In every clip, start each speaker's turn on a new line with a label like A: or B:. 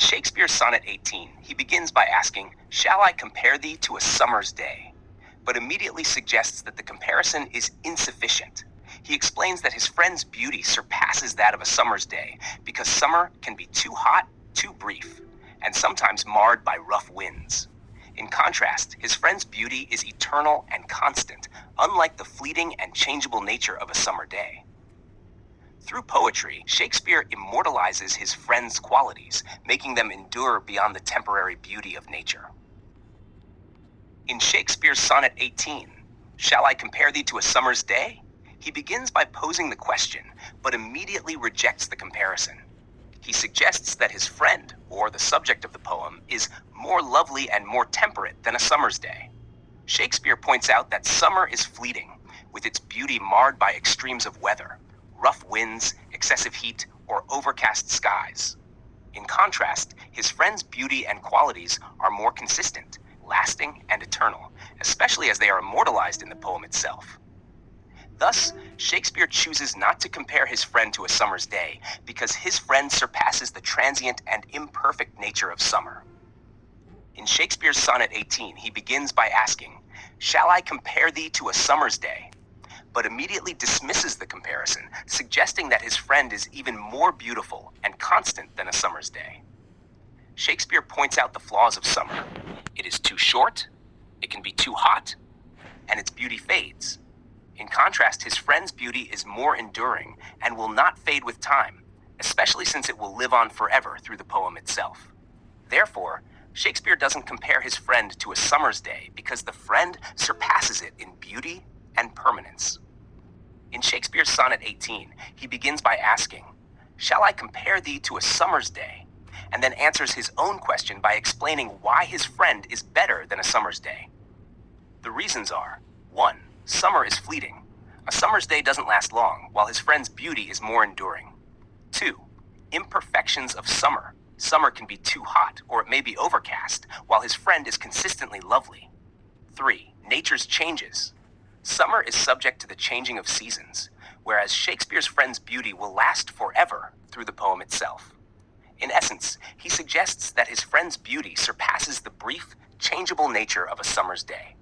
A: Shakespeare's Sonnet 18, he begins by asking, "Shall I compare thee to a summer's day?" but immediately suggests that the comparison is insufficient. He explains that his friend's beauty surpasses that of a summer's day because summer can be too hot, too brief, and sometimes marred by rough winds. In contrast, his friend's beauty is eternal and constant, unlike the fleeting and changeable nature of a summer day. Through poetry, Shakespeare immortalizes his friend's qualities, making them endure beyond the temporary beauty of nature. In Shakespeare's Sonnet 18, "Shall I compare thee to a summer's day?" he begins by posing the question, but immediately rejects the comparison. He suggests that his friend, or the subject of the poem, is more lovely and more temperate than a summer's day. Shakespeare points out that summer is fleeting, with its beauty marred by extremes of weather, rough winds, excessive heat, or overcast skies. In contrast, his friend's beauty and qualities are more consistent, lasting, and eternal, especially as they are immortalized in the poem itself. Thus, Shakespeare chooses not to compare his friend to a summer's day because his friend surpasses the transient and imperfect nature of summer. In Shakespeare's Sonnet 18, he begins by asking, "Shall I compare thee to a summer's day?" but immediately dismisses the comparison, suggesting that his friend is even more beautiful and constant than a summer's day. Shakespeare points out the flaws of summer. It is too short, it can be too hot, and its beauty fades. In contrast, his friend's beauty is more enduring and will not fade with time, especially since it will live on forever through the poem itself. Therefore, Shakespeare doesn't compare his friend to a summer's day because the friend surpasses it in beauty and permanence. In Shakespeare's Sonnet 18, he begins by asking, "Shall I compare thee to a summer's day?" and then answers his own question by explaining why his friend is better than a summer's day. The reasons are: 1. Summer is fleeting. A summer's day doesn't last long, while his friend's beauty is more enduring. 2. Imperfections of summer. Summer can be too hot, or it may be overcast, while his friend is consistently lovely. 3. Nature's changes. Summer is subject to the changing of seasons, whereas Shakespeare's friend's beauty will last forever through the poem itself. In essence, he suggests that his friend's beauty surpasses the brief, changeable nature of a summer's day.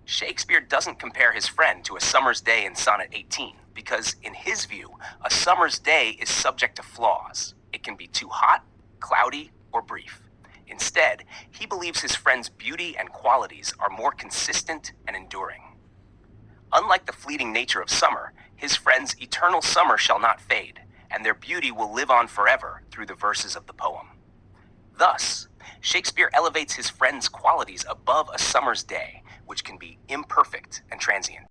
A: Shakespeare doesn't compare his friend to a summer's day in Sonnet 18 because, in his view, a summer's day is subject to flaws. It can be too hot, cloudy, or brief. Instead, he believes his friend's beauty and qualities are more consistent and enduring. Unlike the fleeting nature of summer, his friend's eternal summer shall not fade, and their beauty will live on forever through the verses of the poem. Thus, Shakespeare elevates his friend's qualities above a summer's day, which can be imperfect and transient.